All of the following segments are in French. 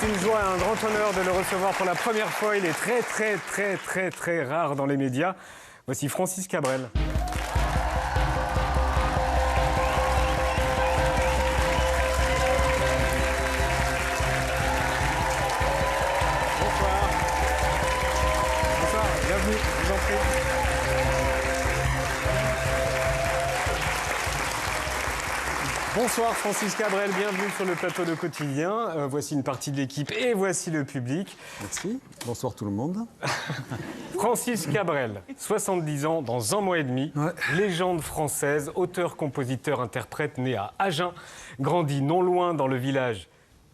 une joie et un grand honneur de le recevoir pour la première fois. Il est très rare dans les médias. Voici Francis Cabrel. Bonsoir. Bonsoir, bienvenue, je vous en prie. Bonsoir Francis Cabrel, bienvenue sur le plateau de Quotidien. Voici une partie de l'équipe et voici le public. Merci, bonsoir tout le monde. Francis Cabrel, 70 ans dans un mois et demi, Ouais. Légende française, auteur, compositeur, interprète, né à Agen, grandi non loin dans le village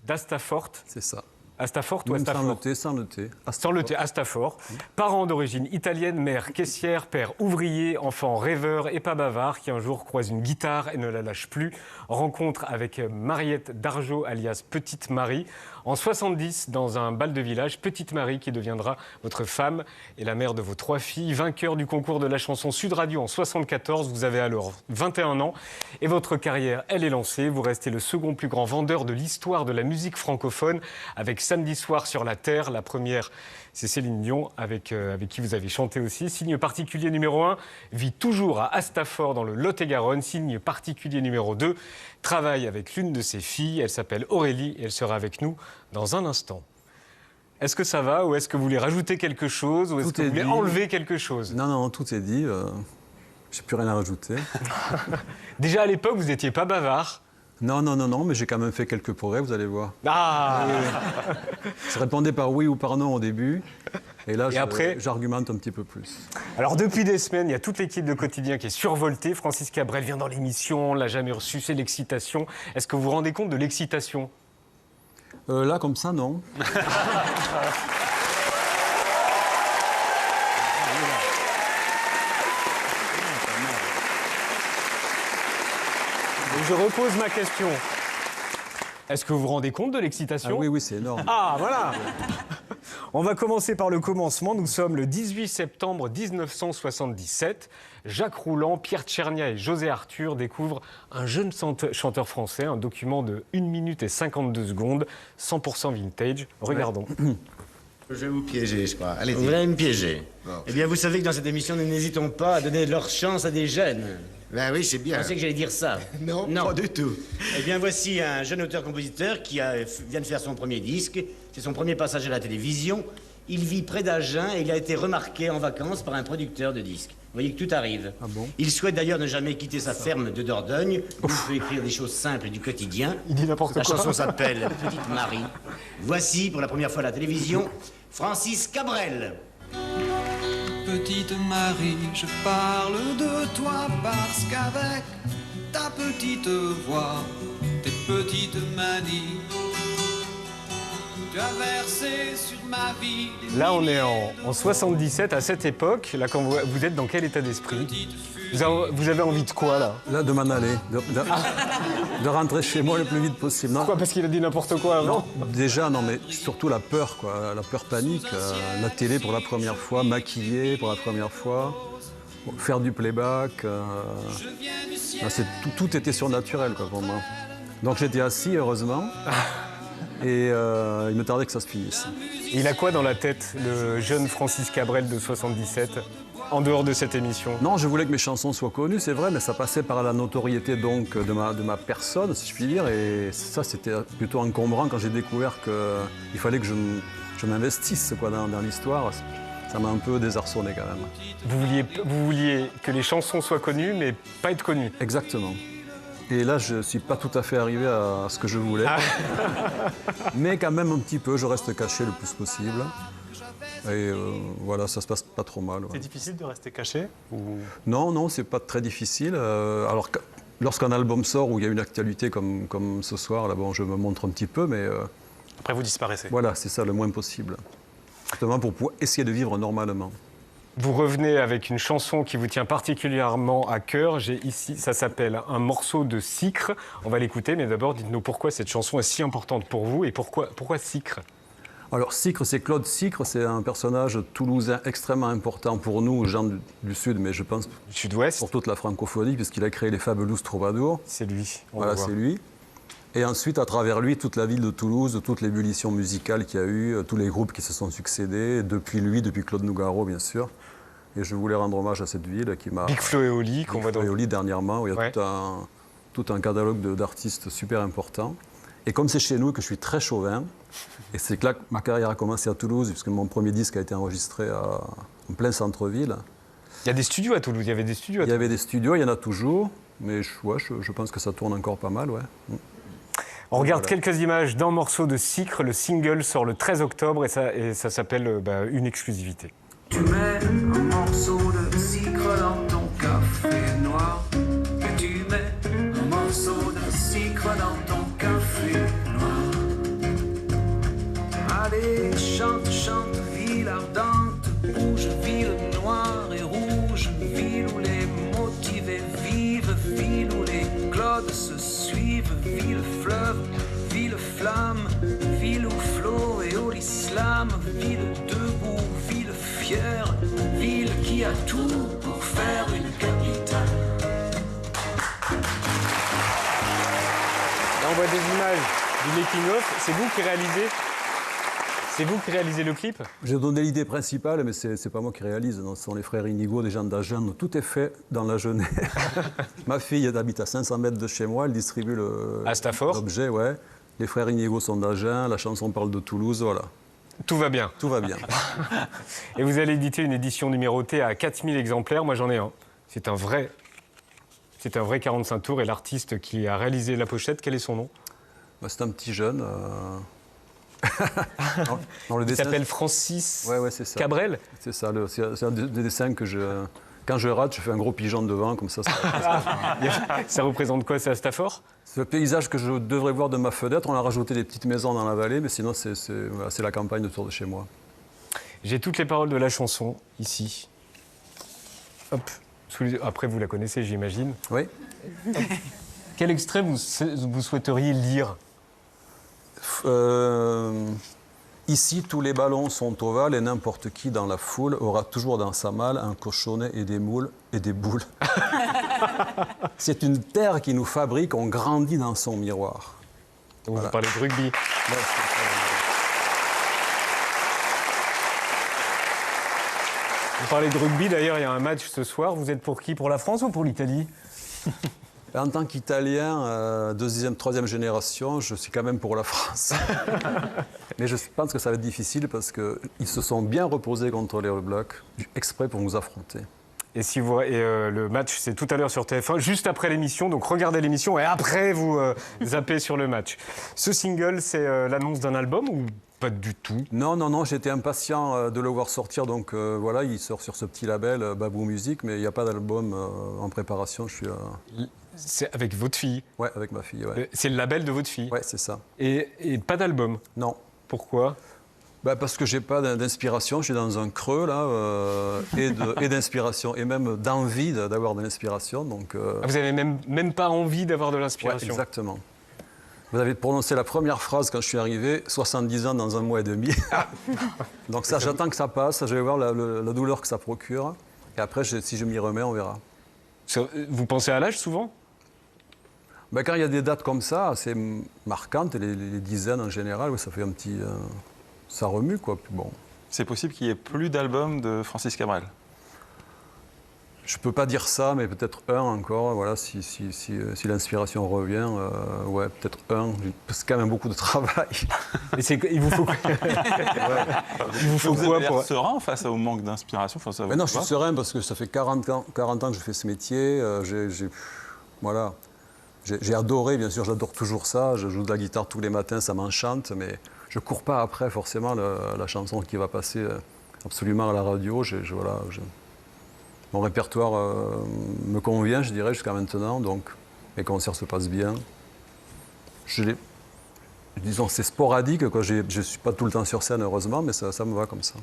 d'Astafort. C'est ça. Astafort ou Même Astafort? sans le thé. Sans le thé, Astafort. Parents d'origine italienne, mère caissière, père ouvrier, enfant rêveur et pas bavard, qui un jour croise une guitare et ne la lâche plus. Rencontre avec Mariette Dargeau, alias Petite Marie. En 70, dans un bal de village, Petite Marie qui deviendra votre femme et la mère de vos 3 filles. Vainqueur du concours de la chanson Sud Radio en 74, vous avez alors 21 ans. Et votre carrière, elle est lancée. Vous restez le second plus grand vendeur de l'histoire de la musique francophone avec Samedi soir sur la Terre. La première, c'est Céline Dion, avec qui vous avez chanté aussi. Signe particulier numéro 1, vit toujours à Astafort dans le Lot-et-Garonne. Signe particulier numéro 2, travaille avec l'une de ses filles. Elle s'appelle Aurélie et elle sera avec nous dans un instant. Est-ce que ça va ou est-ce que vous voulez rajouter quelque chose ou est-ce que vous voulez enlever quelque chose? Non, tout est dit. J'ai plus rien à rajouter. Déjà à l'époque, vous n'étiez pas bavard. Non, mais j'ai quand même fait quelques progrès, vous allez voir. Ah Je répondais par oui ou par non au début. Et là, après j'argumente un petit peu plus. Alors depuis des semaines, il y a toute l'équipe de Quotidien qui est survoltée. Francis Cabrel vient dans l'émission, on ne l'a jamais reçu, c'est l'excitation. Est-ce que vous vous rendez compte de l'excitation? Là, comme ça, non. Donc je repose ma question. Est-ce que vous vous rendez compte de l'excitation? Ah oui, c'est énorme. Ah, voilà. On va commencer par le commencement. Nous sommes le 18 septembre 1977. Jacques Rouland, Pierre Tchernia et José Arthur découvrent un jeune chanteur français, un document de 1 minute et 52 secondes, 100% vintage. Regardons. Je vais vous piéger, je crois. Allez-y. Vous allez me piéger. Bon. Eh bien, vous savez que dans cette émission, nous n'hésitons pas à donner leur chance à des jeunes. Ben oui, c'est bien. Vous pensez que j'allais dire ça? Non, pas du tout. Eh bien, voici un jeune auteur-compositeur qui vient de faire son premier disque. C'est son premier passage à la télévision. Il vit près d'Agen et il a été remarqué en vacances par un producteur de disques. Vous voyez que tout arrive. Ah bon? Il souhaite d'ailleurs ne jamais quitter sa ferme de Dordogne, où il peut écrire des choses simples du quotidien. Il dit n'importe La quoi. chanson s'appelle Petite Marie. Voici, pour la première fois à la télévision, Francis Cabrel. Petite Marie, je parle de toi parce qu'avec ta petite voix, tes petites manies, tu as versé sur ma vie. Là, on est en 77, à cette époque. Là, quand vous êtes dans quel état d'esprit? Vous avez envie de quoi, là? Là, de m'en aller. De rentrer chez moi le plus vite possible. Non, Pourquoi? Parce qu'il a dit n'importe quoi avant? déjà, non, mais surtout la peur, quoi. La peur panique. La télé pour la première fois, maquiller pour la première fois, faire du playback. Tout était surnaturel, quoi, pour moi. Donc j'étais assis, heureusement. Et il me tardait que ça se finisse. Il a quoi dans la tête, le jeune Francis Cabrel de 77, en dehors de cette émission? Non, je voulais que mes chansons soient connues, c'est vrai, mais ça passait par la notoriété donc de ma personne, si je puis dire. Et ça, c'était plutôt encombrant quand j'ai découvert qu'il fallait que je m'investisse quoi, dans l'histoire. Ça m'a un peu désarçonné quand même. Vous vouliez que les chansons soient connues, mais pas être connues. Exactement. Et là, je ne suis pas tout à fait arrivé à ce que je voulais. Mais quand même un petit peu, je reste caché le plus possible. Et voilà, ça se passe pas trop mal. Ouais. C'est difficile de rester caché ou... Non, c'est pas très difficile. Alors, lorsqu'un album sort où il y a une actualité comme ce soir, là, bon, je me montre un petit peu, mais Après, vous disparaissez. voilà, c'est ça le moins possible. Justement pour pouvoir essayer de vivre normalement. Vous revenez avec une chanson qui vous tient particulièrement à cœur. J'ai ici, ça s'appelle Un morceau de Sicre. On va l'écouter, mais d'abord, dites-nous pourquoi cette chanson est si importante pour vous et pourquoi Sicre? Alors Sicre, c'est Claude Sicre, c'est un personnage toulousain extrêmement important pour nous, gens du Sud, mais je pense Du Sud-Ouest. pour toute la francophonie, puisqu'il a créé les Fabulous Troubadours. C'est lui. Voilà, c'est lui. Et ensuite, à travers lui, toute la ville de Toulouse, toute l'ébullition musicale qu'il y a eu, tous les groupes qui se sont succédés, depuis lui, depuis Claude Nougaro, bien sûr. Et je voulais rendre hommage à cette ville qui m'a... Big Flo et Oli, qu'on voit dans... Big Flo et Oli, dernièrement, où il y a Ouais. tout un catalogue d'artistes super importants. Et comme c'est chez nous que je suis très chauvin, et c'est que là que ma carrière a commencé à Toulouse, puisque mon premier disque a été enregistré en plein centre-ville. Il y a des studios à Toulouse, il y avait des studios à Il y avait des studios, il y en a toujours, mais je pense que ça tourne encore pas mal, ouais. On regarde Voilà. quelques images d'un morceau de Sicre. Le single sort le 13 octobre et ça s'appelle Une exclusivité. Tu mets un morceau de sucre dans ton café noir. Et tu mets un morceau de sucre dans ton café noir. Allez, chante, chante, ville ardente, bouge, ville noire et rouge, ville où les motivés vivent, ville où les clodes se suivent, ville fleuve, ville flamme, ville où flot et où l'islam, ville debout, ville fière, ville qui a tout pour faire une capitale. Là, on voit des images du making-of. C'est vous qui réalisez le clip? J'ai donné l'idée principale, mais c'est pas moi qui réalise. Non, ce sont les frères Inigo, des gens d'Agen. Tout est fait dans la Genève. Ma fille elle habite à 500 mètres de chez moi. Elle distribue À Stafford. l'objet, ouais. Les frères Inigo sont d'Agen. La chanson parle de Toulouse, voilà. Tout va bien. Tout va bien. Et vous allez éditer une édition numérotée à 4000 exemplaires. Moi, j'en ai un. C'est un vrai 45 tours. Et l'artiste qui a réalisé la pochette, quel est son nom? Bah, c'est un petit jeune. Dans le Il dessin, s'appelle Francis ouais, c'est ça. Cabrel. C'est ça. C'est un des dessins que quand je rate, je fais un gros pigeon devant, comme ça. Ça représente quoi? C'est à Stafford? C'est le paysage que je devrais voir de ma fenêtre. On a rajouté des petites maisons dans la vallée, mais sinon, voilà, c'est la campagne autour de chez moi. J'ai toutes les paroles de la chanson ici. Hop. Après, vous la connaissez, j'imagine. Oui. Quel extrait vous souhaiteriez lire? Ici, tous les ballons sont ovales et n'importe qui dans la foule aura toujours dans sa malle un cochonnet et des moules et des boules. C'est une terre qui nous fabrique, on grandit dans son miroir. Vous parlez de rugby. Vous parlez de rugby, d'ailleurs, il y a un match ce soir. Vous êtes pour qui? Pour la France ou pour l'Italie? En tant qu'Italien, deuxième, troisième génération, je suis quand même pour la France. Mais je pense que ça va être difficile parce qu'ils se sont bien reposés contre les All Blacks, exprès pour nous affronter. Et le match, c'est tout à l'heure sur TF1, juste après l'émission. Donc regardez l'émission et après, vous zappez sur le match. Ce single, c'est l'annonce d'un album ou pas du tout? Non, j'étais impatient de le voir sortir. Donc voilà, il sort sur ce petit label, Babou Music, mais il n'y a pas d'album en préparation. Je suis... C'est avec votre fille? Ouais, avec ma fille, ouais. C'est le label de votre fille? Ouais, c'est ça. Et pas d'album? Non. Pourquoi? Parce que j'ai pas d'inspiration, je suis dans un creux là, et d'inspiration, et même d'envie d'avoir de l'inspiration. Donc, Vous n'avez même pas envie d'avoir de ouais, l'inspiration? exactement. Vous avez prononcé la première phrase quand je suis arrivé, 70 ans dans un mois et demi. Donc ça, j'attends que ça passe, je vais voir la douleur que ça procure. Et après, si je m'y remets, on verra. Vous pensez à l'âge souvent? Quand il y a des dates comme ça, assez marquantes, les dizaines en général, oui, ça fait un petit... ça remue, quoi. Puis bon. C'est possible qu'il n'y ait plus d'album de Francis Cabrel? Je ne peux pas dire ça, mais peut-être un encore. Voilà, si l'inspiration revient, ouais, peut-être un. C'est quand même beaucoup de travail. Mais il vous faut quoi? Il vous faut Vous quoi avez pour... l'air serein face au manque d'inspiration? Enfin, ça Mais non, je suis serein parce que ça fait 40 ans que je fais ce métier. Voilà. J'ai adoré, bien sûr, j'adore toujours ça. Je joue de la guitare tous les matins, ça m'enchante, mais je ne cours pas après forcément la chanson qui va passer absolument à la radio. Mon répertoire me convient, je dirais, jusqu'à maintenant. Donc, mes concerts se passent bien. Disons, c'est sporadique, quoi. Je ne suis pas tout le temps sur scène, heureusement, mais ça me va comme ça.